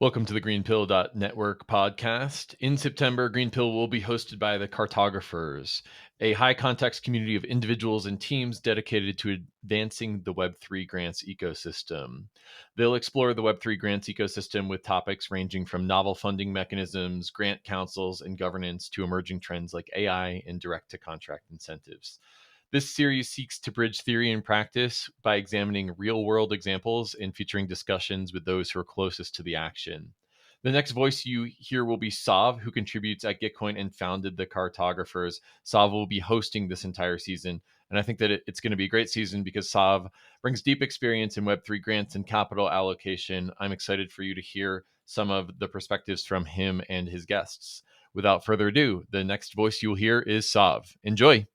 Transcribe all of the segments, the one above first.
Welcome to the Network podcast. In September, Greenpill will be hosted by the Cartographers, a high context community of individuals and teams dedicated to advancing the Web3 grants ecosystem. They'll explore the Web3 grants ecosystem with topics ranging from novel funding mechanisms, grant councils, and governance to emerging trends like AI and direct to contract incentives. This series seeks to bridge theory and practice by examining real world examples and featuring discussions with those who are closest to the action. The next voice you hear will be Sav, who contributes at Gitcoin and founded the Cartographers. Sav will be hosting this entire season. And I think that it's going to be a great season because Sav brings deep experience in Web3 grants and capital allocation. I'm excited for you to hear some of the perspectives from him and his guests. Without further ado, the next voice you'll hear is Sav. Enjoy.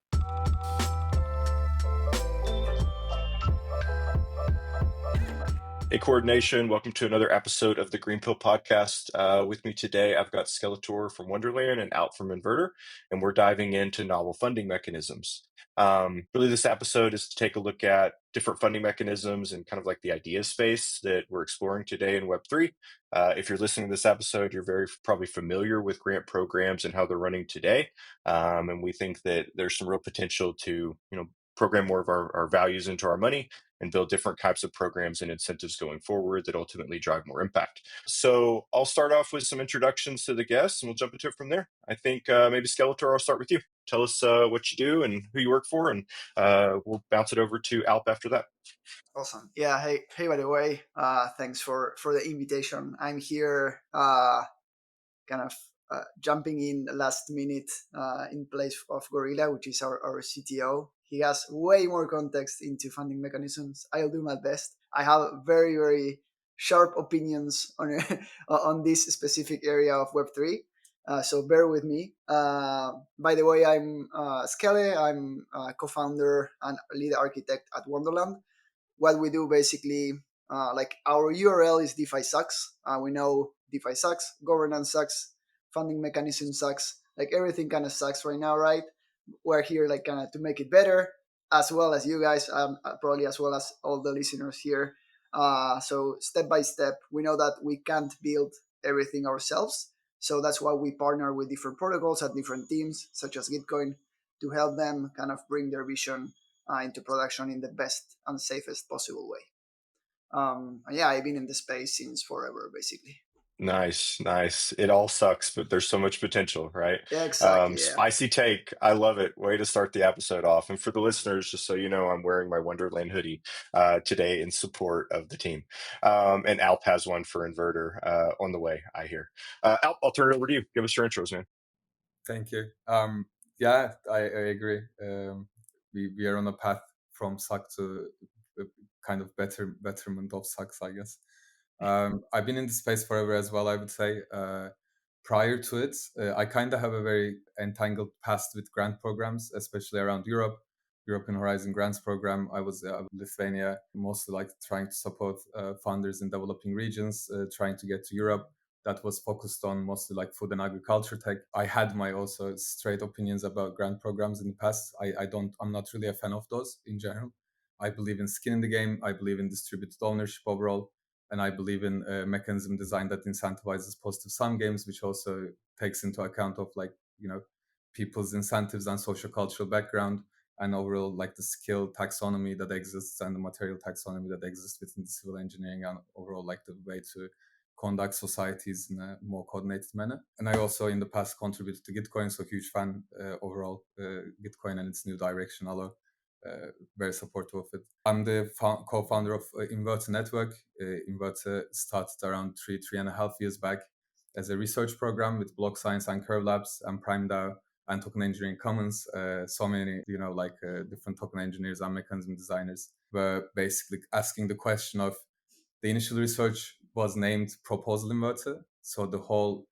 Hey, Coordination. Welcome to another episode of the GreenPilled podcast. With me today, I've got Skeletor from Wonderland and Out from Inverter, and we're diving into novel funding mechanisms. Really, this episode is to take a look at different funding mechanisms and kind of like the idea space that we're exploring today in Web3. If you're listening to this episode, you're very probably familiar with grant programs and how they're running today. And we think that there's some real potential to, program more of our values into our money and build different types of programs and incentives going forward that ultimately drive more impact. So I'll start off with some introductions to the guests and we'll jump into it from there. I think maybe Skeletor, I'll start with you. Tell us what you do and who you work for, and we'll bounce it over to Alp after that. Awesome. Yeah. Hey. By the way, thanks for the invitation. I'm here, kind of jumping in last minute in place of Gorilla, which is our CTO. He has way more context into funding mechanisms. I'll do my best. I have very very sharp opinions on on this specific area of Web3. So bear with me. By the way, I'm Skele. I'm co-founder and lead architect at Wonderland. What we do basically, like our URL is DeFi sucks. We know DeFi sucks, governance sucks, funding mechanism sucks. Like everything kind of sucks right now, right? We're here like kind of to make it better, as well as you guys, probably as well as all the listeners here. So step by step, we know that we can't build everything ourselves. So that's why we partner with different protocols at different teams, such as Gitcoin, to help them kind of bring their vision into production in the best and safest possible way. Yeah, I've been in the space since forever, basically. Nice. It all sucks, but there's so much potential, right? Yeah, exactly. Yeah. Spicy take. I love it. Way to start the episode off. And for the listeners, just so you know, I'm wearing my Wonderland hoodie today in support of the team. And Alp has one for Inverter on the way, I hear. Alp, I'll turn it over to you. Give us your intros, man. Thank you. Yeah, I agree. We are on a path from suck to a kind of betterment of sucks, I guess. I've been in the space forever as well, I would say. Prior to it, I kind of have a very entangled past with grant programs, especially around Europe. European Horizon Grants Program. I was in Lithuania, mostly like trying to support funders in developing regions, trying to get to Europe. That was focused on mostly like food and agriculture tech. I had my also straight opinions about grant programs in the past. I'm not really a fan of those in general. I believe in skin in the game. I believe in distributed ownership overall. And I believe in a mechanism design that incentivizes positive sum games, which also takes into account of like, people's incentives and social cultural background and overall like the skill taxonomy that exists and the material taxonomy that exists within the civil engineering and overall like the way to conduct societies in a more coordinated manner. And I also in the past contributed to Gitcoin, so huge fan overall Gitcoin and its new direction. Very supportive of it. I'm the co-founder of Inverter Network. Inverter started around 3.5 years back as a research program with block science and Curve Labs and PrimeDAO and Token Engineering Commons. So many, different token engineers and mechanism designers were basically asking the question of the initial research was named Proposal Inverter. So the whole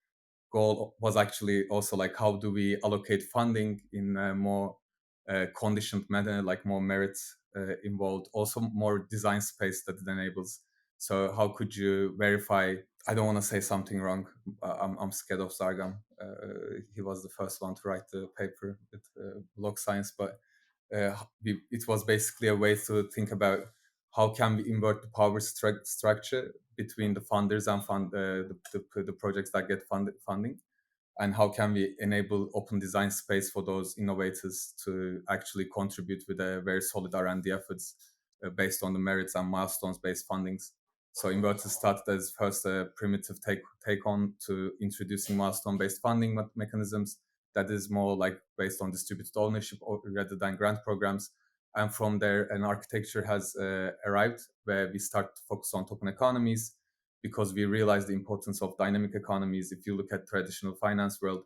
goal was actually also like how do we allocate funding in a more conditioned manner, like more merits involved, also more design space that it enables. So how could you verify? I don't want to say something wrong. I'm scared of Zargam. He was the first one to write the paper with block science, but it was basically a way to think about how can we invert the power structure between the funders and the projects that get funding, and how can we enable open design space for those innovators to actually contribute with a very solid R&D efforts based on the merits and milestones based fundings. So Inverter started as first a primitive take on to introducing milestone based funding mechanisms that is more like based on distributed ownership rather than grant programs. And from there, an architecture has arrived where we start to focus on token economies, because we realize the importance of dynamic economies. If you look at traditional finance world,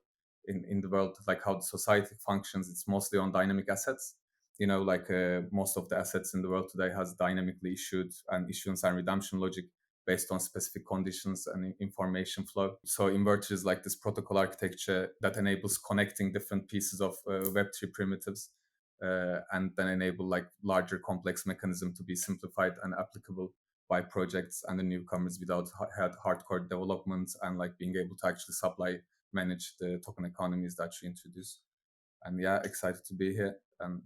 in the world, like how the society functions, it's mostly on dynamic assets. Like most of the assets in the world today has dynamically issued and issuance and redemption logic based on specific conditions and information flow. So Inverter is like this protocol architecture that enables connecting different pieces of Web3 primitives, and then enable like larger complex mechanism to be simplified and applicable by projects and the newcomers without hardcore development, and like being able to actually manage the token economies that you introduce. And yeah, excited to be here, and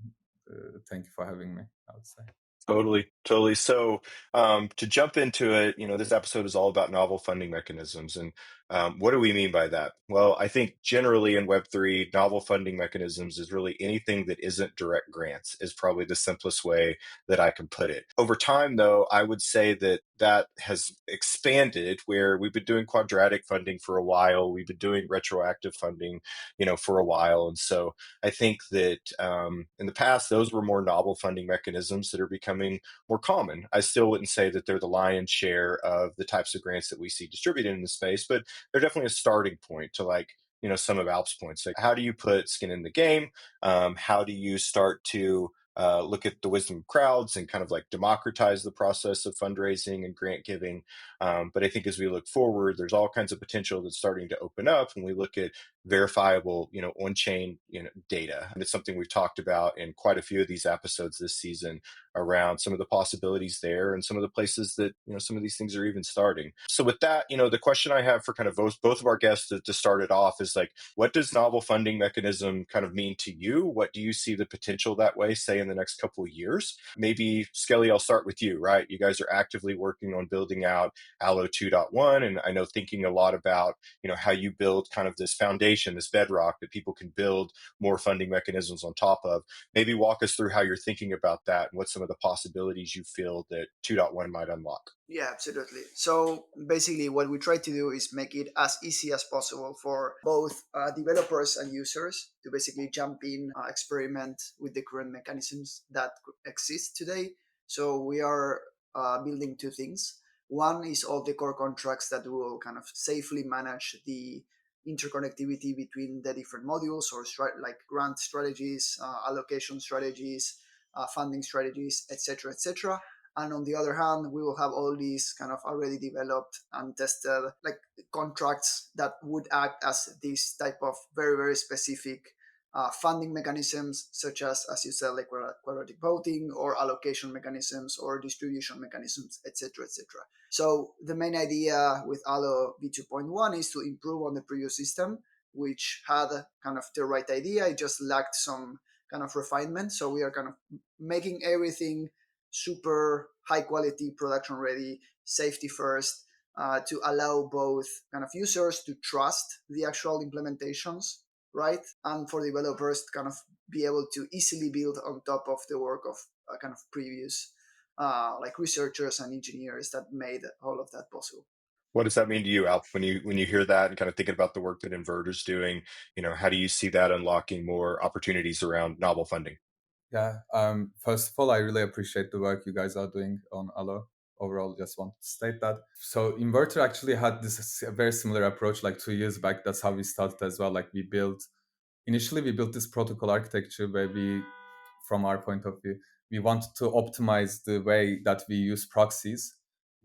thank you for having me, I would say. Totally. So to jump into it, this episode is all about novel funding mechanisms. And what do we mean by that? Well, I think generally in Web3, novel funding mechanisms is really anything that isn't direct grants, is probably the simplest way that I can put it. Over time, though, I would say that has expanded, where we've been doing quadratic funding for a while. We've been doing retroactive funding, for a while. And so I think that in the past, those were more novel funding mechanisms that are becoming more common. I still wouldn't say that they're the lion's share of the types of grants that we see distributed in the space, but they're definitely a starting point to some of Alp's points. Like, how do you put skin in the game? How do you start to look at the wisdom of crowds and kind of like democratize the process of fundraising and grant giving? But I think as we look forward, there's all kinds of potential that's starting to open up when we look at verifiable, on-chain, data. And it's something we've talked about in quite a few of these episodes this season, around some of the possibilities there and some of the places that, some of these things are even starting. So with that, the question I have for kind of both of our guests to start it off is like, what does novel funding mechanism kind of mean to you? What do you see the potential that way, say, in the next couple of years? Maybe, Skelly, I'll start with you, right? You guys are actively working on building out Allo 2.1, and I know thinking a lot about, how you build kind of this foundation, this bedrock that people can build more funding mechanisms on top of. Maybe walk us through how you're thinking about that and what some of the possibilities you feel that 2.1 might unlock. Yeah, absolutely. So basically what we try to do is make it as easy as possible for both developers and users to basically jump in, experiment with the current mechanisms that exist today. So we are building two things. One is all the core contracts that will kind of safely manage the interconnectivity between the different modules, or like grant strategies, allocation strategies, funding strategies, etc., etc. And on the other hand, we will have all these kind of already developed and tested like contracts that would act as this type of very, very specific funding mechanisms, such as you said, like quadratic voting or allocation mechanisms or distribution mechanisms, etc., etc. So the main idea with Allo v2.1 is to improve on the previous system, which had kind of the right idea. It just lacked some kind of refinement. So we are kind of making everything super high quality, production ready, safety first, to allow both kind of users to trust the actual implementations, right? And for developers to kind of be able to easily build on top of the work of kind of previous like researchers and engineers that made all of that possible. What does that mean to you, Alp, when you hear that and kind of thinking about the work that Inverter's doing? How do you see that unlocking more opportunities around novel funding? Yeah. First of all, I really appreciate the work you guys are doing on Allo. Overall, just want to state that. So Inverter actually had this a very similar approach like 2 years back. That's how we started as well. Like initially we built this protocol architecture where from our point of view, we wanted to optimize the way that we use proxies,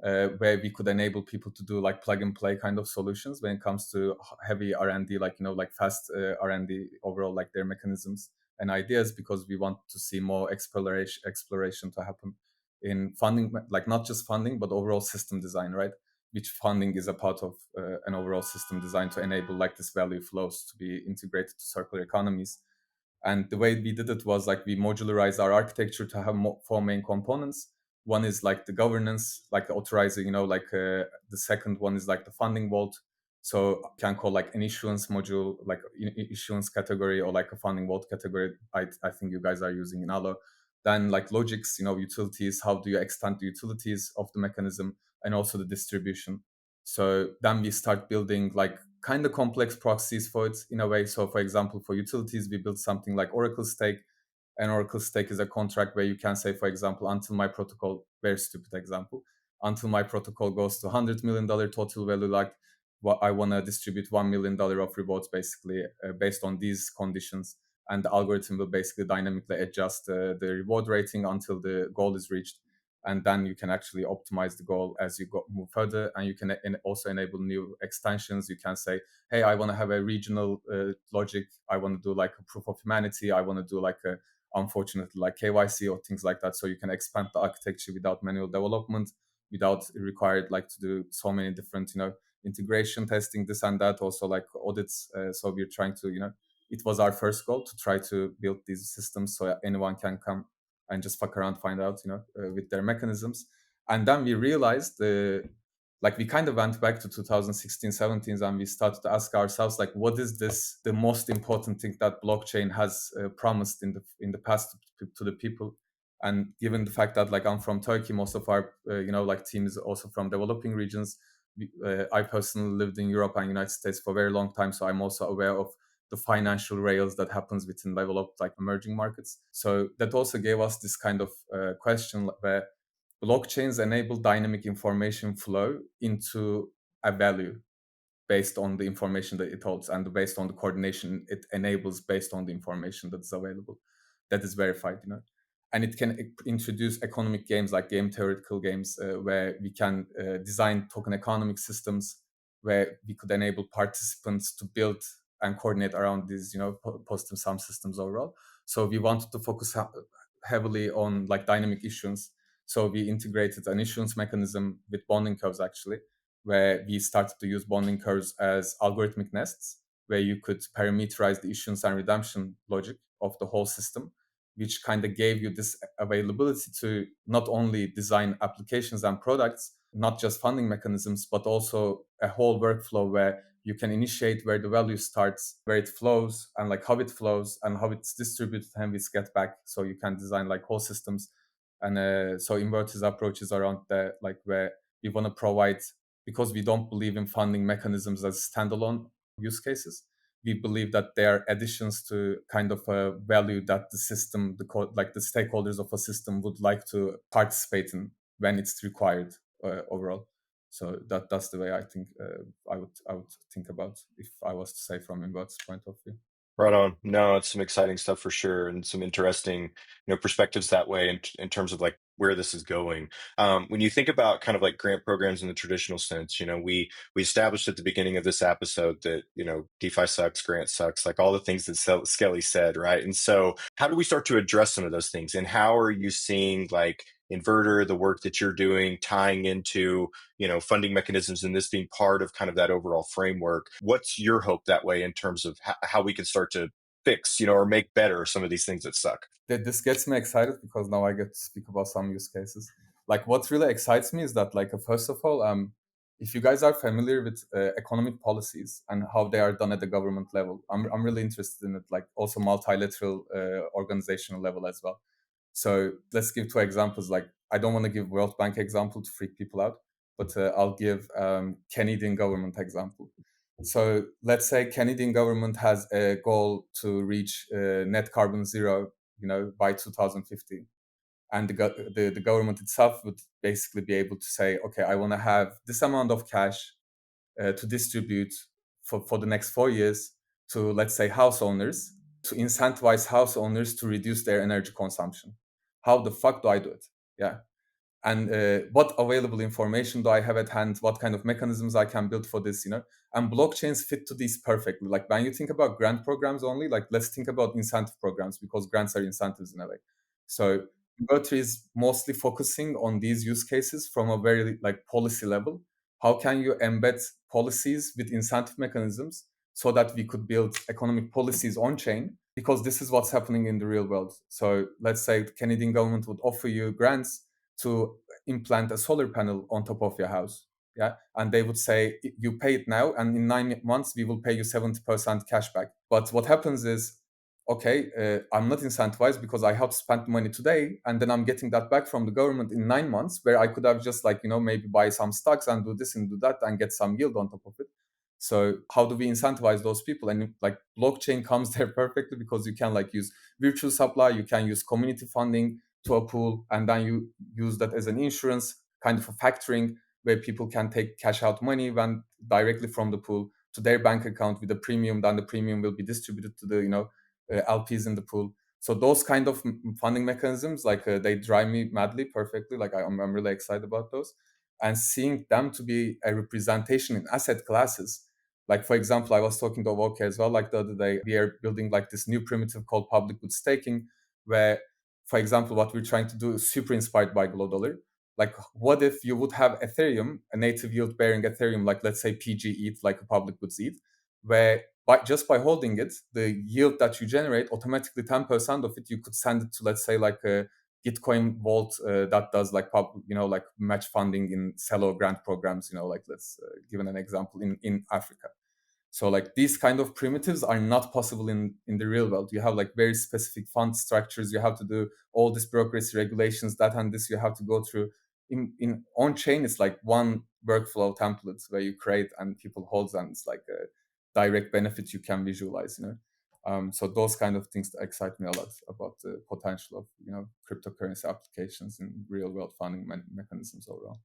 where we could enable people to do like plug and play kind of solutions when it comes to heavy R&D, like fast R&D overall, like their mechanisms and ideas, because we want to see more exploration to happen in funding, like not just funding, but overall system design, right? Which funding is a part of an overall system design to enable like this value flows to be integrated to circular economies. And the way we did it was like we modularized our architecture to have four main components. One is like the governance, like the authorizer, the second one is like the funding vault. So you can call like an issuance module, like issuance category, or like a funding vault category. I think you guys are using in Allo. Then like logics, utilities, how do you extend the utilities of the mechanism, and also the distribution. So then we start building like kind of complex proxies for it in a way. So for example, for utilities, we built something like Oracle Stake. An Oracle Stake is a contract where you can say, for example, until my protocol, very stupid example, until my protocol goes to $100 million total value, like what I want to distribute $1 million of rewards, basically, based on these conditions. And the algorithm will basically dynamically adjust the reward rating until the goal is reached. And then you can actually optimize the goal as you move further. And you can also enable new extensions. You can say, hey, I want to have a regional logic. I want to do like a proof of humanity. I want to do like a, unfortunately, like KYC or things like that. So you can expand the architecture without manual development, without required like to do so many different, integration testing, this and that, also like audits. So we're trying to, it was our first goal to try to build these systems so anyone can come and just fuck around, find out, with their mechanisms. And then we realized like we kind of went back to 2016, 17, and we started to ask ourselves, like, what is this, the most important thing that blockchain has promised in the past to the people? And given the fact that like I'm from Turkey, most of our like team is also from developing regions. I personally lived in Europe and United States for a very long time, so I'm also aware of the financial rails that happens within developed like emerging markets. So that also gave us this kind of question where blockchains enable dynamic information flow into a value based on the information that it holds and based on the coordination it enables based on the information that is available, that is verified, and it can introduce economic games like game theoretical games where we can design token economic systems where we could enable participants to build and coordinate around these positive sum systems overall. So we wanted to focus heavily on like dynamic issuance. So we integrated an issuance mechanism with bonding curves, actually, where we started to use bonding curves as algorithmic nests, where you could parameterize the issuance and redemption logic of the whole system, which kind of gave you this availability to not only design applications and products, not just funding mechanisms, but also a whole workflow where you can initiate where the value starts, where it flows, and like how it flows and how it's distributed and it's get back. So you can design like whole systems. And so Inverter's approach is around that, like where we want to provide, because we don't believe in funding mechanisms as standalone use cases. We believe that they are additions to kind of a value that the system, like the stakeholders of a system would like to participate in when it's required overall. So that's the way I think I would think about if I was to say from Invert's point of view. Right on. No, it's some exciting stuff for sure, and some interesting, perspectives that way in terms of like where this is going. When you think about kind of like grant programs in the traditional sense, we established at the beginning of this episode that DeFi sucks, grant sucks, like all the things that Skelly said, right? And so, how do we start to address some of those things? And how are you seeing like Inverter, the work that you're doing, tying into funding mechanisms and this being part of kind of that overall framework? What's your hope that way in terms of how we can start to fix, or make better some of these things that suck? This gets me excited because now I get to speak about some use cases. Like what really excites me is that, like, first of all, if you guys are familiar with economic policies and how they are done at the government level, I'm really interested in it, like also multilateral organizational level as well. So let's give two examples. Like, I don't want to give World Bank example to freak people out, but I'll give Canadian government example. So let's say Canadian government has a goal to reach net carbon zero, by 2050. And the government itself would basically be able to say, okay, I want to have this amount of cash to distribute for the next 4 years to, let's say, house owners, to incentivize house owners to reduce their energy consumption. How the fuck do I do it? Yeah. And what available information do I have at hand? What kind of mechanisms I can build for this, And blockchains fit to these perfectly. Like when you think about grant programs only, like let's think about incentive programs, because grants are incentives in a way. So Inverter is mostly focusing on these use cases from a very like policy level. How can you embed policies with incentive mechanisms so that we could build economic policies on chain? Because this is what's happening in the real world. So let's say the Canadian government would offer you grants, to implant a solar panel on top of your house. Yeah, and they would say, you pay it now, and in 9 months we will pay you 70% cash back. But what happens is, okay, I'm not incentivized because I have spent money today, and then I'm getting that back from the government in 9 months, where I could have just, like, maybe buy some stocks and do this and do that and get some yield on top of it. So how do we incentivize those people? And like blockchain comes there perfectly, because you can like use virtual supply, you can use community funding to a pool, and then you use that as an insurance, kind of a factoring, where people can take cash out money when directly from the pool to their bank account with a premium. Then the premium will be distributed to the LPs in the pool. So those kind of funding mechanisms, like they drive me madly perfectly. Like I'm really excited about those, and seeing them to be a representation in asset classes. Like, for example, I was talking to Awoke as well, like the other day. We are building like this new primitive called public good staking, where, for example, what we're trying to do is super inspired by Glow Dollar. Like, what if you would have Ethereum, a native yield bearing Ethereum, like let's say PG ETH, like a public goods ETH, where just by holding it, the yield that you generate, automatically 10% of it, you could send it to, let's say, like a Gitcoin vault that does like like match funding in Celo grant programs. Like let's give an example in Africa. So like these kind of primitives are not possible in the real world. You have like very specific fund structures. You have to do all this bureaucracy regulations, that and this you have to go through. In on chain, it's like one workflow template where you create and people hold, and it's like a direct benefit you can visualize. So those kind of things excite me a lot about the potential of cryptocurrency applications in real world funding mechanisms overall.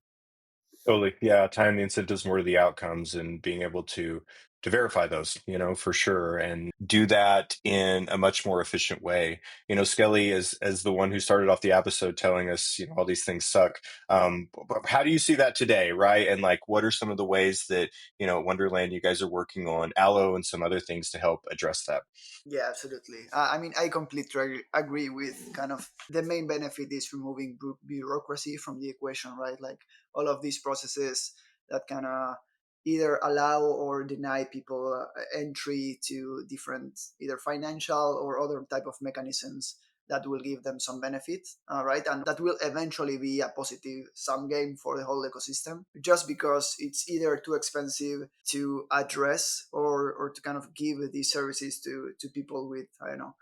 Totally. Yeah. Tying the incentives more to the outcomes and being able to verify those, for sure, and do that in a much more efficient way. Skelly is as the one who started off the episode telling us, all these things suck. But how do you see that today, right? And like, what are some of the ways that, Wonderland, you guys are working on Allo and some other things to help address that? Yeah, absolutely. I mean, I completely agree with kind of the main benefit is removing bureaucracy from the equation, right? Like all of these processes that kind of either allow or deny people entry to different either financial or other type of mechanisms that will give them some benefit, right? And that will eventually be a positive sum game for the whole ecosystem, just because it's either too expensive to address or to kind of give these services to people with, I don't know,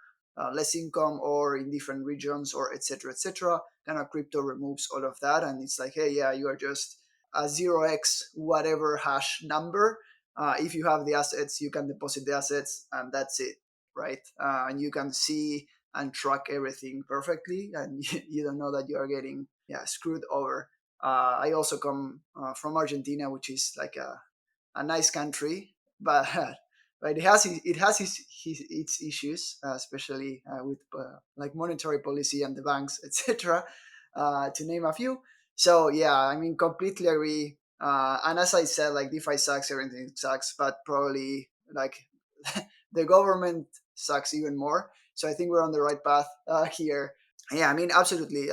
less income or in different regions or etc. etc. Kind of crypto removes all of that, and it's like, hey, yeah, you are just a 0x whatever hash number. If you have the assets, you can deposit the assets, and that's it, right? And you can see and track everything perfectly, and you don't know that you are getting screwed over. I also come from Argentina, which is like a nice country, but but its issues, especially with like monetary policy and the banks, etc. To name a few. So yeah, I mean, completely agree. And as I said, like DeFi sucks, everything sucks, but probably like the government sucks even more. So I think we're on the right path here. Yeah, I mean, absolutely.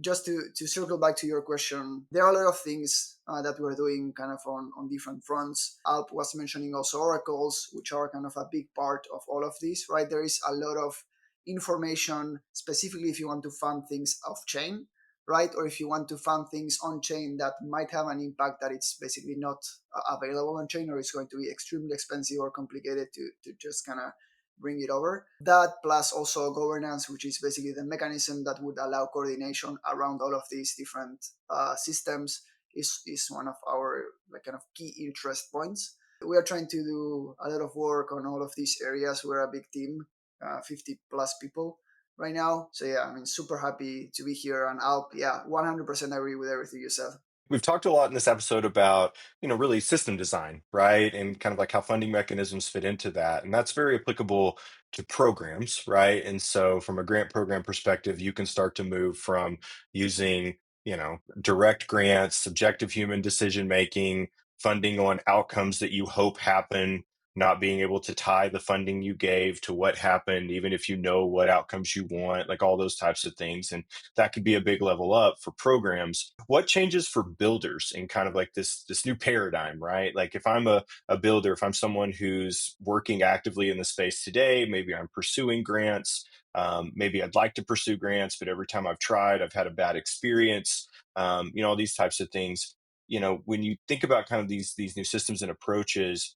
Just to circle back to your question, there are a lot of things that we're doing kind of on different fronts. Alp was mentioning also oracles, which are kind of a big part of all of this, right? There is a lot of information, specifically if you want to fund things off chain, right? Or if you want to fund things on chain that might have an impact that it's basically not available on chain, or it's going to be extremely expensive or complicated to just kind of bring it over. That plus also governance, which is basically the mechanism that would allow coordination around all of these different systems, is one of our like kind of key interest points. We are trying to do a lot of work on all of these areas. We're a big team, 50 plus people right now. So yeah, I mean, super happy to be here. And Alp, yeah, 100% agree with everything you said. We've talked a lot in this episode about, really system design, right? And kind of like how funding mechanisms fit into that. And that's very applicable to programs, right? And so from a grant program perspective, you can start to move from using, direct grants, subjective human decision making, funding on outcomes that you hope happen, not being able to tie the funding you gave to what happened, even if you know what outcomes you want, like all those types of things. And that could be a big level up for programs. What changes for builders in kind of like this new paradigm, right? Like if I'm a builder, if I'm someone who's working actively in the space today, maybe I'm pursuing grants, Maybe I'd like to pursue grants, but every time I've tried, I've had a bad experience. All these types of things. When you think about kind of these new systems and approaches,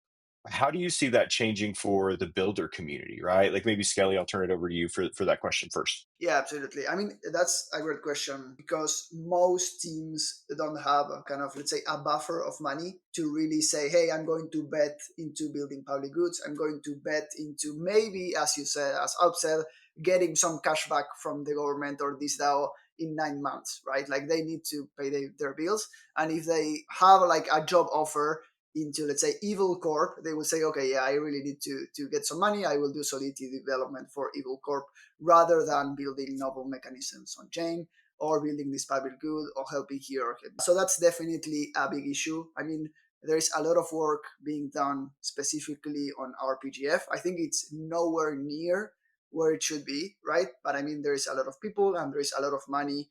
how do you see that changing for the builder community, right? Like maybe Skelly, I'll turn it over to you for that question first. Yeah, absolutely. I mean, that's a great question because most teams don't have a kind of, let's say, a buffer of money to really say, hey, I'm going to bet into building public goods. I'm going to bet into maybe, as you said, as Alp said, getting some cash back from the government or this DAO in 9 months, right? Like they need to pay their bills. And if they have like a job offer into, let's say, Evil Corp, they will say, okay, yeah, I really need to get some money. I will do Solidity development for Evil Corp rather than building novel mechanisms on chain or building this public good or helping here or here. So that's definitely a big issue. I mean, there is a lot of work being done specifically on RPGF. I think it's nowhere near where it should be, right? But I mean, there is a lot of people and there is a lot of money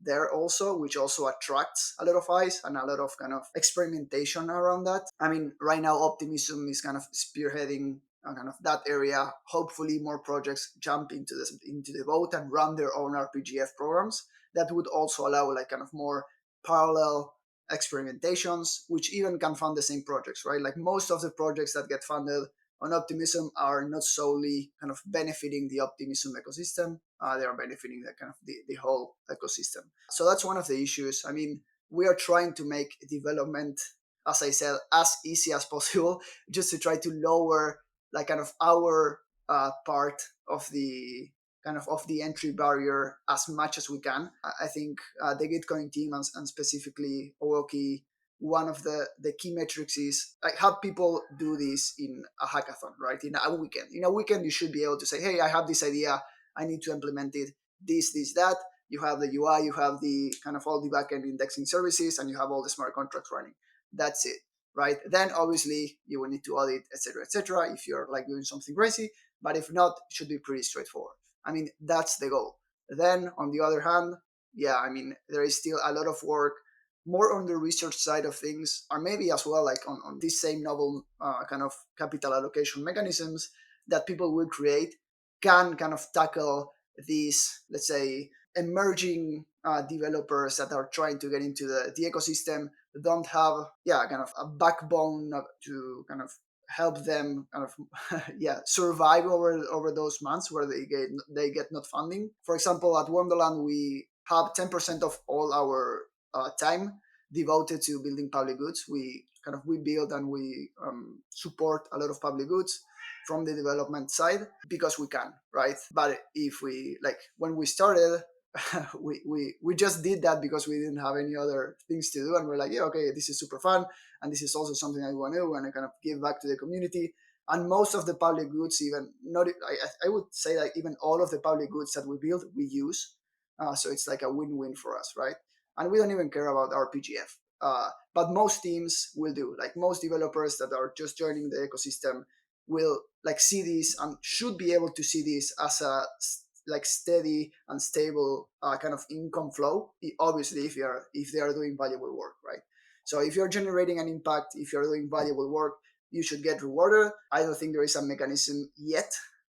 there also, which also attracts a lot of eyes and a lot of kind of experimentation around that. I mean, right now, Optimism is kind of spearheading kind of that area. Hopefully, more projects jump into the boat and run their own RPGF programs. That would also allow like kind of more parallel experimentations, which even can fund the same projects, right? Like most of the projects that get funded on Optimism are not solely kind of benefiting the Optimism ecosystem. They are benefiting the kind of the whole ecosystem. So that's one of the issues. I mean, we are trying to make development, as I said, as easy as possible, just to try to lower like kind of our part of the of the entry barrier as much as we can. I think the Gitcoin team and specifically Owoki, one of the key metrics is like have people do this in a hackathon, right? In a weekend. In a weekend, you should be able to say, hey, I have this idea, I need to implement it, this, that. You have the UI, you have the kind of all the backend indexing services, and you have all the smart contracts running. That's it, right? Then obviously you will need to audit, etc., if you're like doing something crazy. But if not, it should be pretty straightforward. I mean, that's the goal. Then on the other hand, yeah, I mean, there is still a lot of work more on the research side of things, or maybe as well like on these same novel kind of capital allocation mechanisms that people will create can kind of tackle these, let's say, emerging developers that are trying to get into the ecosystem, don't have kind of a backbone to kind of help them kind of survive over those months where they get not funding. For example, at Wonderland we have 10% of all our time devoted to building public goods. We build and we support a lot of public goods from the development side because we can, right? But if we like when we started, we just did that because we didn't have any other things to do, and we're like, yeah, okay, this is super fun, and this is also something I want to do, and I kind of give back to the community. And most of the public goods, even not, I would say that even all of the public goods that we build, we use. So it's like a win-win for us, right? And we don't even care about RPGF. But most teams will do. Like most developers that are just joining the ecosystem will like see this and should be able to see this as a like steady and stable kind of income flow. Obviously, if they are doing valuable work, right? So if you're generating an impact, if you're doing valuable work, you should get rewarded. I don't think there is a mechanism yet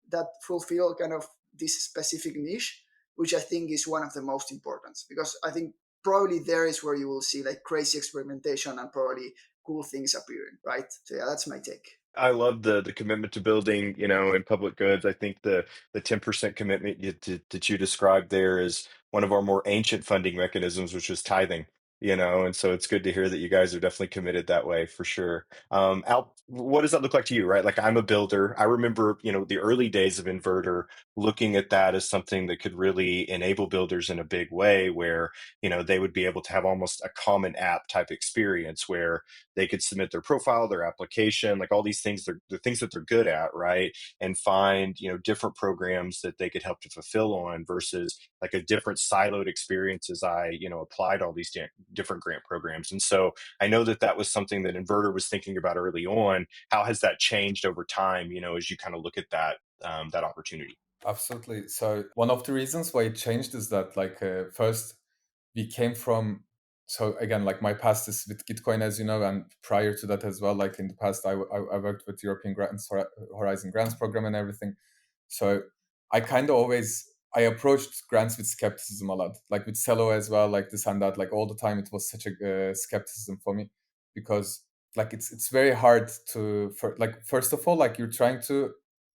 that fulfill kind of this specific niche, which I think is one of the most important, because I think probably there is where you will see like crazy experimentation and probably cool things appearing, right? So yeah, that's my take. I love the commitment to building, in public goods. I think the 10% commitment that you described there is one of our more ancient funding mechanisms, which is tithing. And so it's good to hear that you guys are definitely committed that way for sure. Al, what does that look like to you, right? Like I'm a builder. I remember, the early days of Inverter, looking at that as something that could really enable builders in a big way, where they would be able to have almost a common app type experience where they could submit their profile, their application, like all these things, the things that they're good at, right? And find, different programs that they could help to fulfill on versus like a different siloed experience as I, applied all these different grant programs. And so I know that was something that Inverter was thinking about early on. How has that changed over time, as you kind of look at that opportunity? Absolutely. So one of the reasons why it changed is that first we came from, so again, like my past is with Gitcoin, as you know, and prior to that as well, like in the past, I worked with European Grants Horizon Grants program and everything. So I kind of always I approached grants with skepticism a lot, like with Cello as well, like this and that, like all the time. It was such a skepticism for me because like it's very hard to like first of all like you're trying to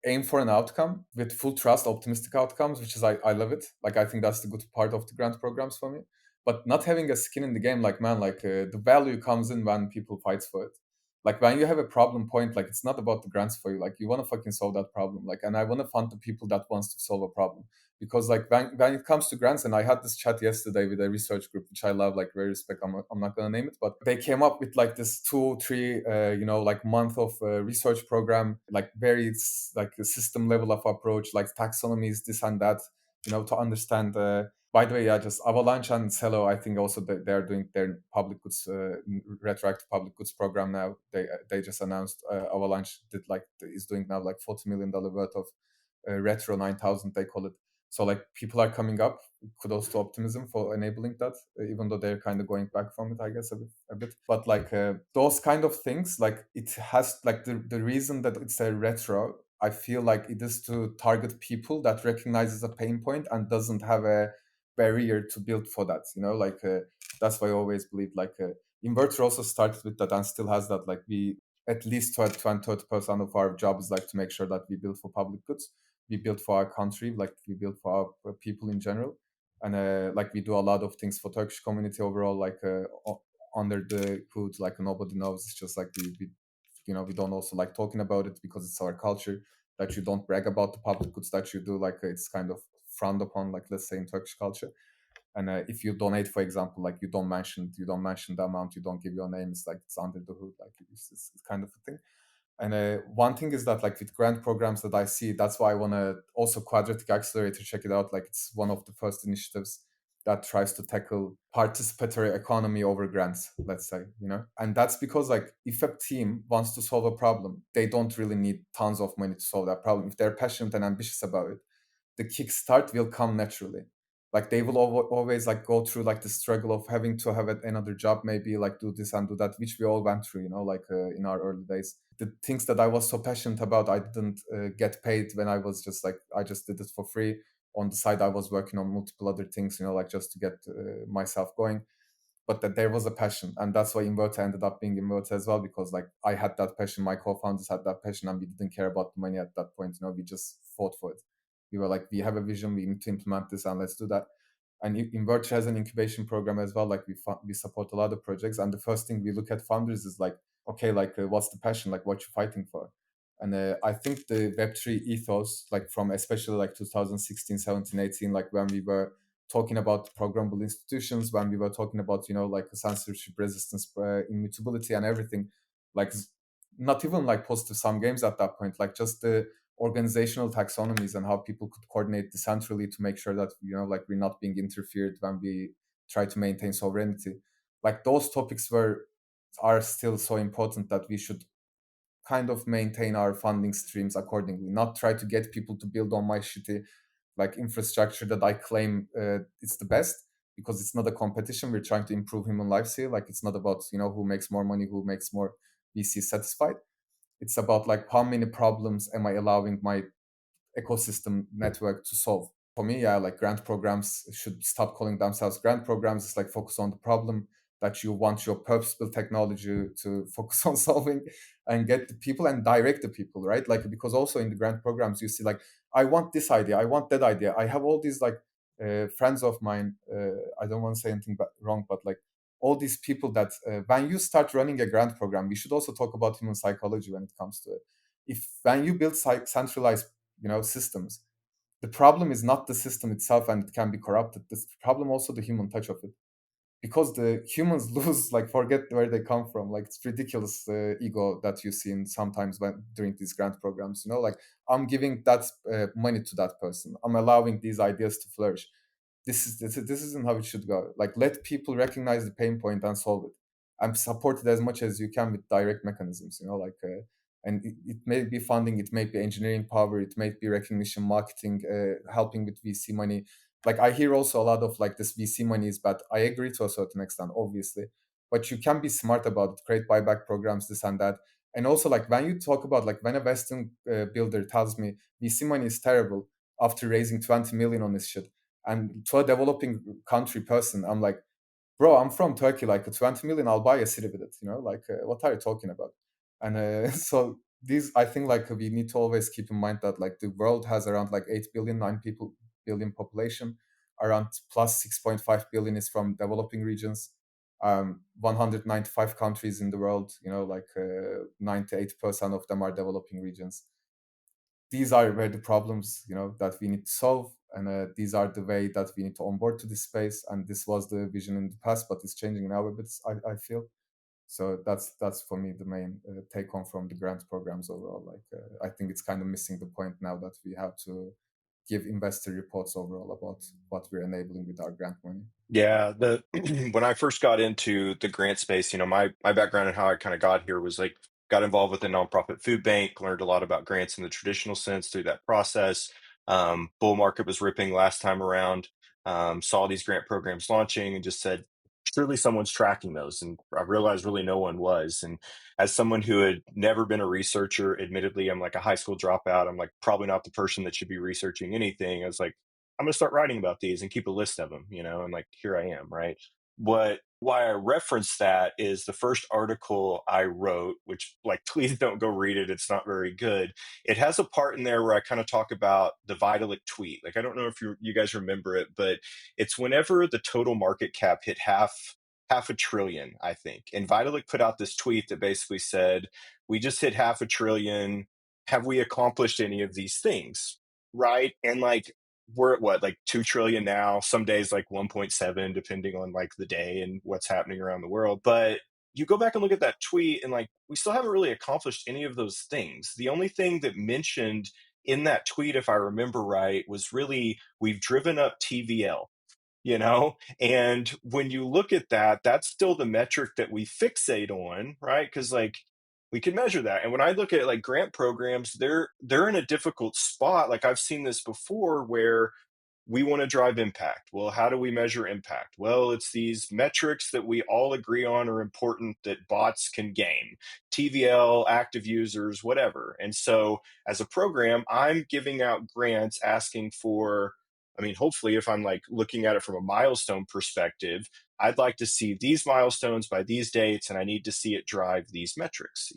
aim for an outcome with full trust, optimistic outcomes, which is I love it. Like I think that's the good part of the grant programs for me. But not having a skin in the game, like man, like the value comes in when people fight for it. Like when you have a problem point, like it's not about the grants for you. Like you want to fucking solve that problem. Like, and I want to fund the people that wants to solve a problem because like when it comes to grants, and I had this chat yesterday with a research group which I love, like very respect. I'm not gonna name it, but they came up with like this 2-3 like month of research program, like very like a system level of approach, like taxonomies, this and that, to understand. By the way, yeah, just Avalanche and Cello, I think also they're doing their public goods, retroactive public goods program now. They just announced Avalanche is doing now like $40 million worth of retro 9000 they call it. So like people are coming up. Kudos to Optimism for enabling that, even though they're kind of going back from it, I guess a bit. But like those kind of things, like it has like the reason that it's a retro. I feel like it is to target people that recognizes a pain point and doesn't have a barrier to build for that. Like that's why I always believe like Inverter also started with that and still has that. Like we at least 20-30% of our job is like to make sure that we build for public goods, we build for our country, like we build for our people in general, and like we do a lot of things for Turkish community overall, like under the hood, like nobody knows. It's just like we don't also like talking about it because it's our culture that you don't brag about the public goods that you do. Like it's kind of frowned upon, like let's say in Turkish culture. And if you donate, for example, like you don't mention the amount, you don't give your name. It's like it's under the hood, like it's kind of a thing. And one thing is that like with grant programs that I see, that's why I want to also Quadratic Accelerator, check it out. Like it's one of the first initiatives that tries to tackle participatory economy over grants, let's say, And that's because like if a team wants to solve a problem, they don't really need tons of money to solve that problem. If they're passionate and ambitious about it, the kickstart will come naturally. Like they will always like go through like the struggle of having to have another job, maybe like do this and do that, which we all went through, like in our early days. The things that I was so passionate about, I didn't get paid when I was just like, I just did it for free. On the side, I was working on multiple other things, like just to get myself going. But that there was a passion, and that's why Inverter ended up being Inverter as well, because like I had that passion, my co-founders had that passion, and we didn't care about the money at that point. We just fought for it. We were like, we have a vision, we need to implement this, and let's do that. And Inverter has an incubation program as well. Like we support a lot of projects, and the first thing we look at founders is like, okay, like what's the passion, like what you're fighting for. And I think the Web3 ethos, like from especially like 2016, 17, 18, like when we were talking about programmable institutions, when we were talking about like censorship resistance, immutability and everything, like not even like positive sum games at that point, like just the organizational taxonomies and how people could coordinate decentrally to make sure that like we're not being interfered when we try to maintain sovereignty. Like those topics are still so important that we should kind of maintain our funding streams accordingly, not try to get people to build on my shitty like infrastructure that I claim it's the best, because it's not a competition. We're trying to improve human lives here. Like it's not about who makes more money, who makes more VC satisfied. It's about like how many problems am I allowing my ecosystem network to solve. For me, yeah, like grant programs should stop calling themselves grant programs. It's like focus on the problem that you want your purpose-built technology to focus on solving, and get the people and direct the people, right? Like, because also in the grant programs, you see like, I want this idea, I want that idea. I have all these like friends of mine. I don't want to say anything wrong, but like all these people that when you start running a grant program, we should also talk about human psychology when it comes to it. If when you build centralized systems, the problem is not the system itself and it can be corrupted. The problem also the human touch of it, because the humans lose, like forget where they come from. Like it's ridiculous ego that you see in sometimes when during these grant programs, like I'm giving that money to that person, I'm allowing these ideas to flourish. This isn't how it should go. Like let people recognize the pain point and solve it, and support it as much as you can with direct mechanisms, like and it may be funding, it may be engineering power, it may be recognition, marketing, helping with VC money. Like I hear also a lot of like this VC money is bad. I agree to a certain extent, obviously, but you can be smart about it, create buyback programs, this and that. And also like when you talk about like when a Western builder tells me VC money is terrible, after raising 20 million on this shit. And to a developing country person, I'm like, bro, I'm from Turkey, like 20 million, I'll buy a city with it, like what are you talking about? And so these, I think, like we need to always keep in mind that like the world has around like 8 billion, 9 billion population, around plus 6.5 billion is from developing regions. 195 countries in the world, like 98% of them are developing regions. These are where the problems, that we need to solve, and these are the way that we need to onboard to this space. And this was the vision in the past, but it's changing now a bit, I feel. So that's for me the main take home from the grant programs overall. Like I think it's kind of missing the point now that we have to give investor reports overall about what we're enabling with our grant money. Yeah, the when I first got into the grant space, my background and how I kind of got here was like got involved with the nonprofit food bank, learned a lot about grants in the traditional sense through that process. Bull market was ripping last time around. Saw these grant programs launching and just said, surely someone's tracking those. And I realized really no one was. And as someone who had never been a researcher, admittedly, I'm like a high school dropout. I'm like probably not the person that should be researching anything. I was like, I'm going to start writing about these and keep a list of them, and like, here I am, right? Why I reference that is the first article I wrote, which like, please don't go read it. It's not very good. It has a part in there where I kind of talk about the Vitalik tweet. Like, I don't know if you guys remember it, but it's whenever the total market cap hit half a trillion, I think. And Vitalik put out this tweet that basically said, we just hit half a trillion. Have we accomplished any of these things? Right. And like, we're at what, like 2 trillion now, some days like 1.7, depending on like the day and what's happening around the world. But you go back and look at that tweet and like, we still haven't really accomplished any of those things. The only thing that mentioned in that tweet, if I remember right, was really, we've driven up TVL, and when you look at that, that's still the metric that we fixate on, right? Because like, we can measure that. And when I look at like grant programs, they're in a difficult spot. Like, I've seen this before where we want to drive impact. Well, how do we measure impact? Well, it's these metrics that we all agree on are important that bots can gain: TVL, active users, whatever. And so as a program, I'm giving out grants asking for, I mean, hopefully, if I'm like looking at it from a milestone perspective, I'd like to see these milestones by these dates, and I need to see it drive these metrics.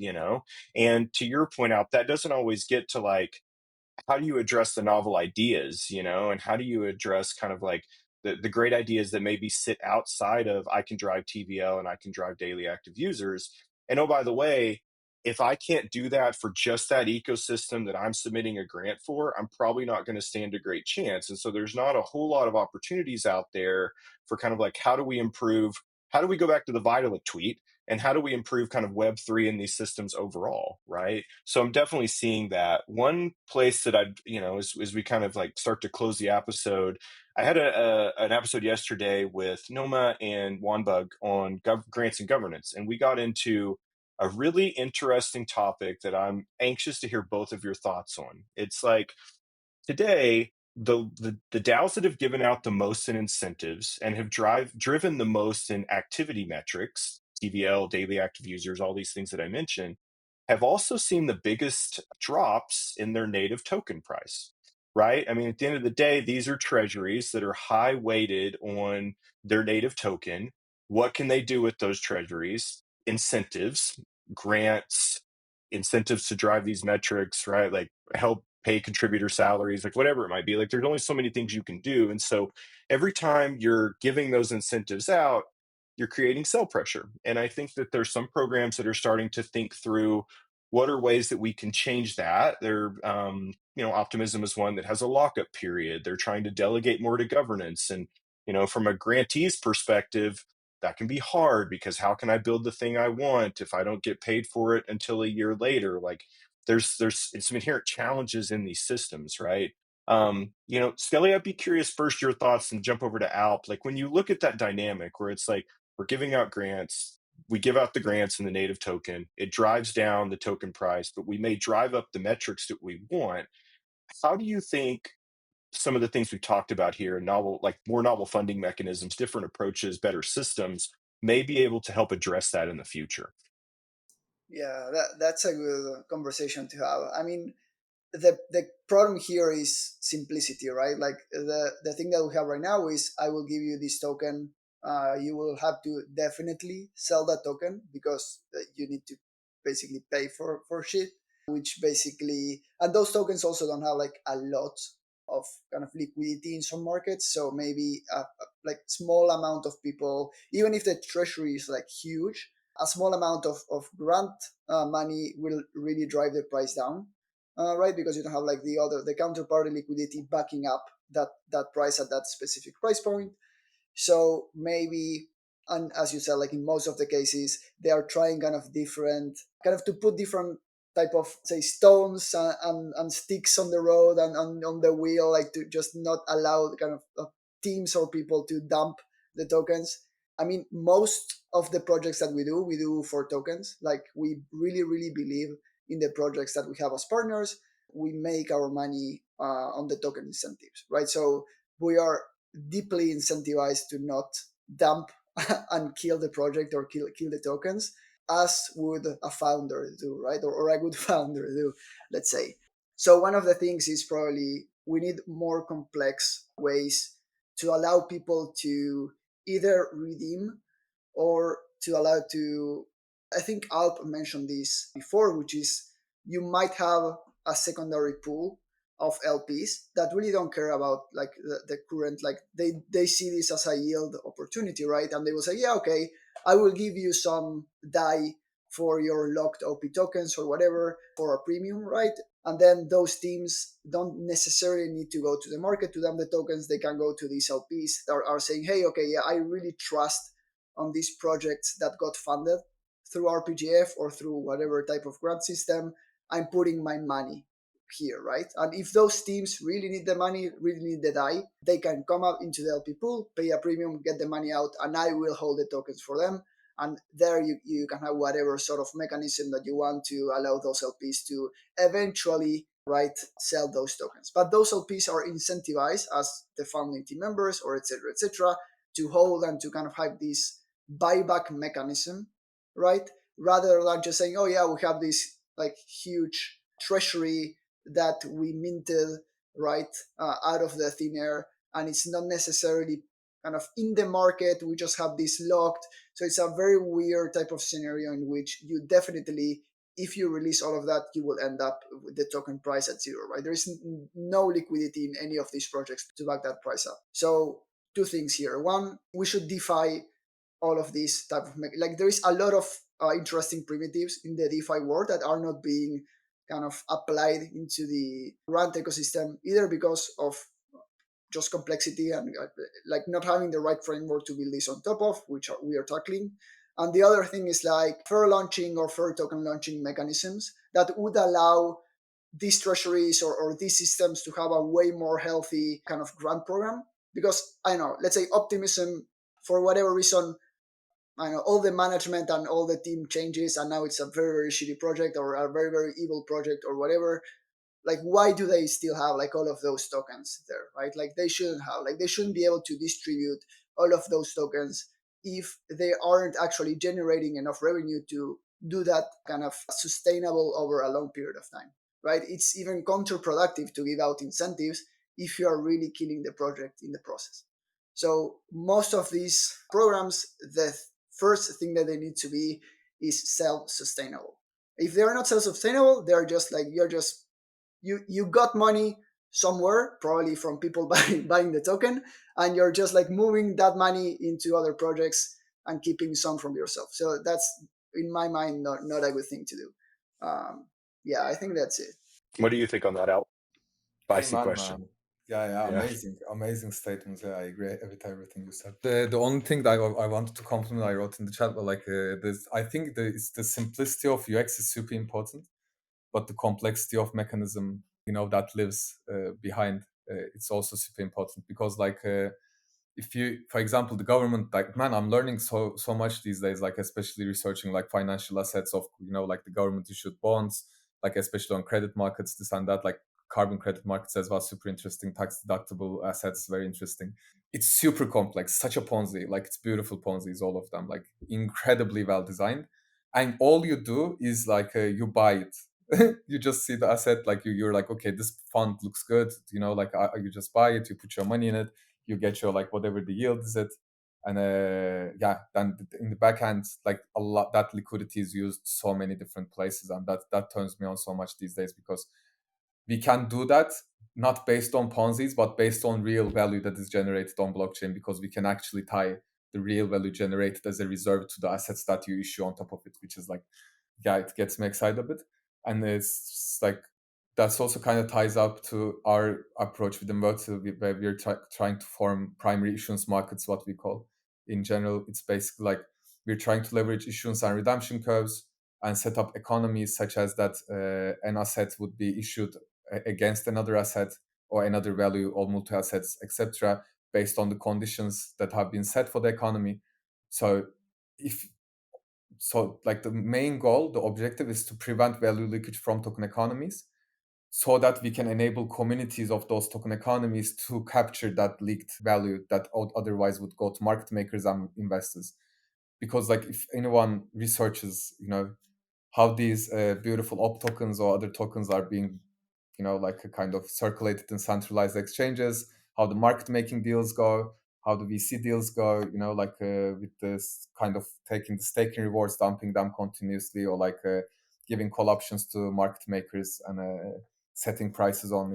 And to your point out, that doesn't always get to like, how do you address the novel ideas, and how do you address kind of like the great ideas that maybe sit outside of, I can drive TVL and I can drive daily active users. And oh, by the way, if I can't do that for just that ecosystem that I'm submitting a grant for, I'm probably not going to stand a great chance. And so there's not a whole lot of opportunities out there for kind of like, how do we improve? How do we go back to the Vitalik tweet? And how do we improve kind of Web3 in these systems overall, right? So I'm definitely seeing that. One place that as we kind of like start to close the episode, I had an episode yesterday with Noma and Wanbug on grants and governance, and we got into a really interesting topic that I'm anxious to hear both of your thoughts on. It's like, today, the DAOs that have given out the most in incentives and have driven the most in activity metrics, TVL, daily active users, all these things that I mentioned, have also seen the biggest drops in their native token price, right? I mean, at the end of the day, these are treasuries that are high weighted on their native token. What can they do with those treasuries? Incentives, grants, incentives to drive these metrics, right? Like, help pay contributor salaries, like whatever it might be. Like, there's only so many things you can do. And so every time you're giving those incentives out, you're creating sell pressure. And I think that there's some programs that are starting to think through, what are ways that we can change that. Optimism is one that has a lockup period. They're trying to delegate more to governance. And, from a grantee's perspective, that can be hard, because how can I build the thing I want if I don't get paid for it until a year later? Like, there's some inherent challenges in these systems, right? Skelly, I'd be curious first your thoughts, and jump over to Alp. Like, when you look at that dynamic where it's like, we're giving out grants, we give out the grants in the native token, it drives down the token price, but we may drive up the metrics that we want. How do you think some of the things we've talked about here, more novel funding mechanisms, different approaches, better systems, may be able to help address that in the future? Yeah, that's a good conversation to have. I mean, the problem here is simplicity, right? Like the thing that we have right now is I will give you this token. You will have to definitely sell that token because you need to basically pay for shit, which basically, and those tokens also don't have like a lot of kind of liquidity in some markets. So maybe like small amount of people, even if the treasury is like huge, a small amount of grant money will really drive the price down, right? Because you don't have like the counterparty liquidity backing up that price at that specific price point. So maybe, and as you said, like in most of the cases, they are trying kind of different, kind of to put different type of say stones and sticks on the road and on the wheel, like to just not allow the kind of teams or people to dump the tokens. I mean, most of the projects that we do for tokens. Like we really, really believe in the projects that we have as partners. We make our money on the token incentives, right? So we are deeply incentivized to not dump and kill the project or kill the tokens, as would a founder do, right? Or a good founder do, let's say. So one of the things is probably we need more complex ways to allow people to either redeem or to allow to, I think Alp mentioned this before, which is you might have a secondary pool of LPs that really don't care about like the current, like they see this as a yield opportunity, right? And they will say, yeah, okay, I will give you some DAI for your locked OP tokens or whatever for a premium, right? And then those teams don't necessarily need to go to the market to dump the tokens. They can go to these LPs that are saying, hey, okay, yeah, I really trust on these projects that got funded through RPGF or through whatever type of grant system. I'm putting my money here, right? And if those teams really need the money, really need the DAI, they can come up into the LP pool, pay a premium, get the money out, and I will hold the tokens for them. And there you can have whatever sort of mechanism that you want to allow those LPs to eventually, right, sell those tokens. But those LPs are incentivized as the founding team members or etc., to hold and to kind of have this buyback mechanism, right? Rather than just saying, oh yeah, we have this like huge treasury that we minted, right, out of the thin air, and it's not necessarily kind of in the market. We just have this locked. So it's a very weird type of scenario in which you definitely, if you release all of that, you will end up with the token price at zero, right? There is no liquidity in any of these projects to back that price up. So two things here. One, we should DeFi all of these type of like there is a lot of interesting primitives in the DeFi world that are not being kind of applied into the grant ecosystem, either because of just complexity and like not having the right framework to build this on top of, which we are tackling. And the other thing is like fair launching or fair token launching mechanisms that would allow these treasuries or these systems to have a way more healthy kind of grant program. Because I know, let's say Optimism, for whatever reason, I know all the management and all the team changes, and now it's a very, very shitty project or a very, very evil project or whatever. Like, why do they still have like all of those tokens there, right? Like, they shouldn't have, like, they shouldn't be able to distribute all of those tokens if they aren't actually generating enough revenue to do that kind of sustainable over a long period of time, right? It's even counterproductive to give out incentives if you are really killing the project in the process. So most of these programs, the first thing that they need to be is self-sustainable. If they are not self-sustainable, they're just like you got money somewhere, probably from people buying the token, and you're just like moving that money into other projects and keeping some from yourself. So that's, in my mind, not a good thing to do. Yeah, I think that's it. What do you think on that, Al? Spicy Amen, question. man. Yeah, Yeah. amazing statements. Yeah, I agree with everything you said. The only thing that I wanted to compliment, I wrote in the chat, but like this, I think the simplicity of UX is super important, but the complexity of mechanism, that lives behind, it's also super important because like. If you, for example, the government, like, man, I'm learning so much these days, like especially researching like financial assets of, like the government issued bonds, like especially on credit markets, this and that, like carbon credit markets as well, super interesting, tax deductible assets, very interesting. It's super complex, such a Ponzi, like it's beautiful Ponzi's, all of them, like incredibly well designed. And all you do is like you buy it. You just see the asset, like you're like, okay, this fund looks good, like you just buy it, you put your money in it, you get your like whatever the yield is it, and then in the back end, like a lot that liquidity is used so many different places, and that turns me on so much these days, because we can do that not based on Ponzi's, but based on real value that is generated on blockchain, because we can actually tie the real value generated as a reserve to the assets that you issue on top of it, which is like, yeah, it gets me excited a bit. And it's just like, that's also kind of ties up to our approach with Inverter, where we're trying to form primary issuance markets, what we call. In general, it's basically like we're trying to leverage issuance and redemption curves and set up economies such as that an asset would be issued against another asset or another value or multi-assets, etc., based on the conditions that have been set for the economy. So if like the main goal, the objective is to prevent value leakage from token economies, so that we can enable communities of those token economies to capture that leaked value that otherwise would go to market makers and investors. Because like if anyone researches, how these beautiful op tokens or other tokens are being, like a kind of circulated in centralized exchanges, how the market making deals go, how the VC deals go, like with this kind of taking the staking rewards, dumping them continuously, or like giving call options to market makers and setting prices on,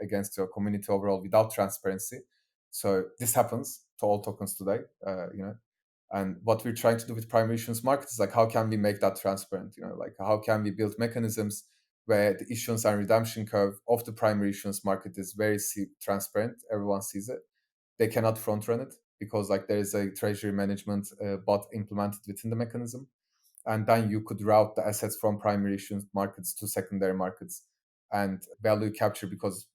against your community overall without transparency. So this happens to all tokens today, and what we're trying to do with primary issuance markets is like, how can we make that transparent? Like how can we build mechanisms where the issuance and redemption curve of the primary issuance market is very transparent, everyone sees it. They cannot front run it, because like there is a treasury management bot implemented within the mechanism, and then you could route the assets from primary issuance markets to secondary markets and value capture, because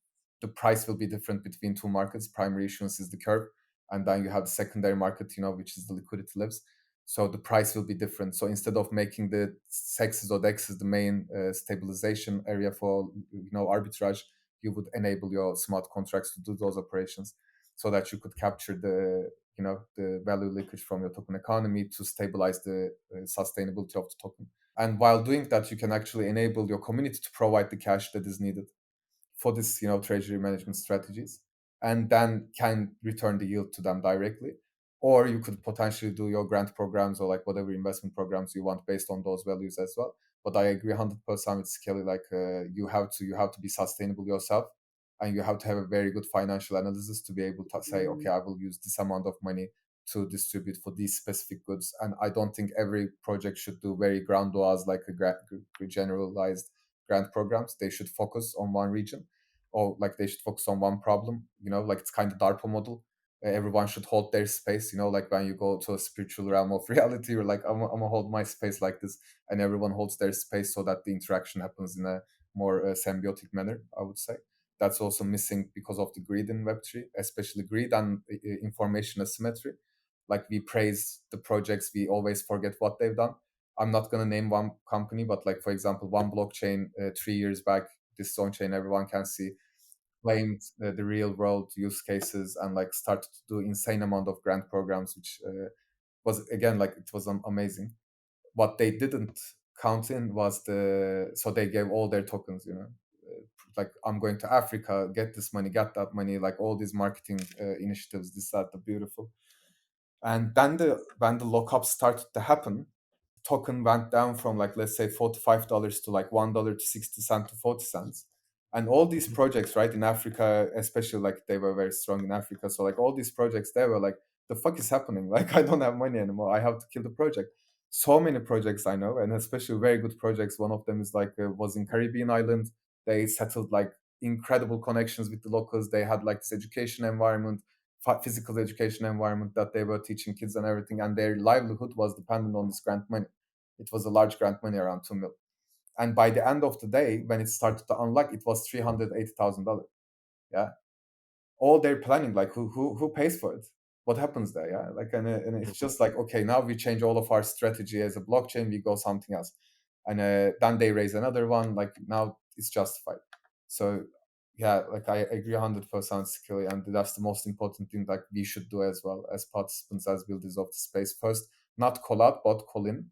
the price will be different between two markets. Primary issuance is the curve, and then you have the secondary market, which is the liquidity lives. So the price will be different. So instead of making the sexes or dexes the main stabilization area for arbitrage, you would enable your smart contracts to do those operations, so that you could capture the value leakage from your token economy to stabilize the sustainability of the token. And while doing that, you can actually enable your community to provide the cash that is needed for this, treasury management strategies, and then can return the yield to them directly. Or you could potentially do your grant programs or like whatever investment programs you want based on those values as well. But I agree 100% with Skelly. Like you have to be sustainable yourself, and you have to have a very good financial analysis to be able to say, okay, I will use this amount of money to distribute for these specific goods. And I don't think every project should do very grandiose, like a generalized grant programs. They should focus on one region, or like they should focus on one problem. Like it's kind of DARPA model. Everyone should hold their space. Like when you go to a spiritual realm of reality, you're like, I'm gonna hold my space like this, and everyone holds their space, so that the interaction happens in a more symbiotic manner, I would say. That's also missing because of the greed in Web3, especially greed and information asymmetry. Like we praise the projects, we always forget what they've done. I'm not going to name one company, but like, for example, one blockchain 3 years back, this zone chain everyone can see, claimed the real world use cases and like started to do insane amount of grant programs, which was again, like it was amazing. What they didn't count in was so they gave all their tokens, like I'm going to Africa, get this money, get that money, like all these marketing initiatives, this, that, the beautiful. And then when the lockup started to happen, token went down from like, let's say $45 to like $1 to 60 cents to 40 cents. And all these projects, right, in Africa, especially, like they were very strong in Africa. So like all these projects, they were like, the fuck is happening? Like I don't have money anymore. I have to kill the project. So many projects I know, and especially very good projects. One of them is like was in Caribbean island. They settled like incredible connections with the locals. They had like this education environment, physical education environment that they were teaching kids and everything, and their livelihood was dependent on this grant money. It was a large grant money, around 2 million. And by the end of the day, when it started to unlock, it was $380,000. Yeah, all their planning, like who pays for it? What happens there? Yeah, like and it's just like, okay, now we change all of our strategy as a blockchain, we go something else, and then they raise another one. Like now it's justified. So yeah, like I agree 100%, Skilly, and that's the most important thing that we should do as well as participants, as builders of the space. First, not call out, but call in.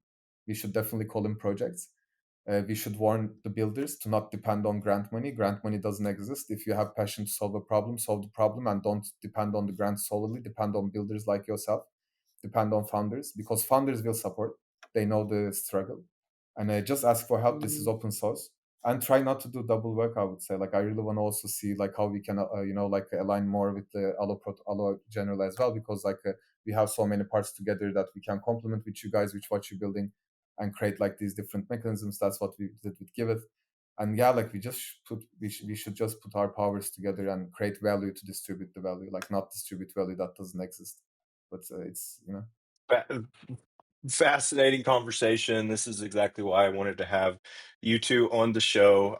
We should definitely call in projects, We should warn the builders to not depend on grant money. Grant money doesn't exist. If you have passion to solve a problem, solve the problem, and don't depend on the grant solely. Depend on builders like yourself. Depend on founders, because founders will support. They know the struggle, and just ask for help. This is open source, and try not to do double work. I would say, like, I really want to also see like how we can, like align more with the Allo General as well, because like we have so many parts together that we can complement with you guys, with what you're building, and create like these different mechanisms. That's what we did with Give It. And yeah, like we should just put our powers together and create value to distribute the value, like not distribute value that doesn't exist. But it's Fa- Fascinating conversation. This is exactly why I wanted to have you two on the show,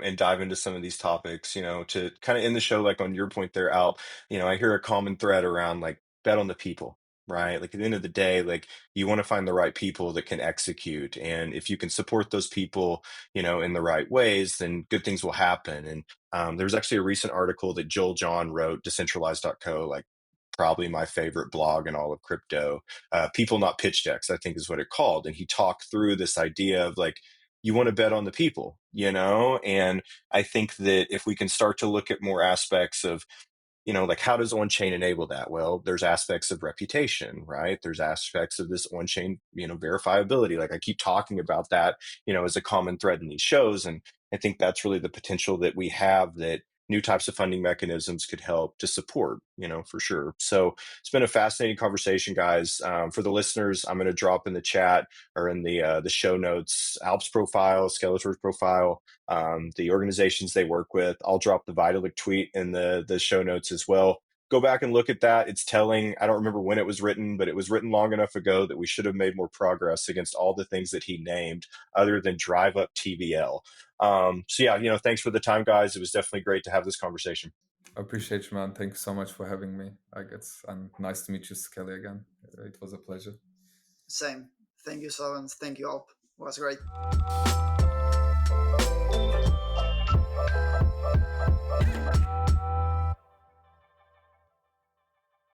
and dive into some of these topics, to kind of end the show, like on your point there, Al. I hear a common thread around like bet on the people, right? Like at the end of the day, like you want to find the right people that can execute. And if you can support those people, in the right ways, then good things will happen. And there was actually a recent article that Joel John wrote, decentralized.co, like probably my favorite blog in all of crypto. People Not Pitch Decks, I think is what it called. And he talked through this idea of like, you want to bet on the people, and I think that if we can start to look at more aspects of, like how does on-chain enable that? Well, there's aspects of reputation, right? There's aspects of this on-chain, verifiability. Like I keep talking about that, as a common thread in these shows. And I think that's really the potential that we have, that new types of funding mechanisms could help to support, for sure. So it's been a fascinating conversation, guys. For the listeners, I'm going to drop in the chat or in the show notes, Alp's profile, Skeletor's profile, the organizations they work with. I'll drop the Vitalik tweet in the show notes as well. Go back and look at that. It's telling. I don't remember when it was written, but it was written long enough ago that we should have made more progress against all the things that he named, other than drive up TVL. So yeah, thanks for the time, guys. It was definitely great to have this conversation. I appreciate you, man. Thank you so much for having me. I guess, and nice to meet you, Skelly, again. It was a pleasure. Same. Thank you, Savans. Thank you all. It was great.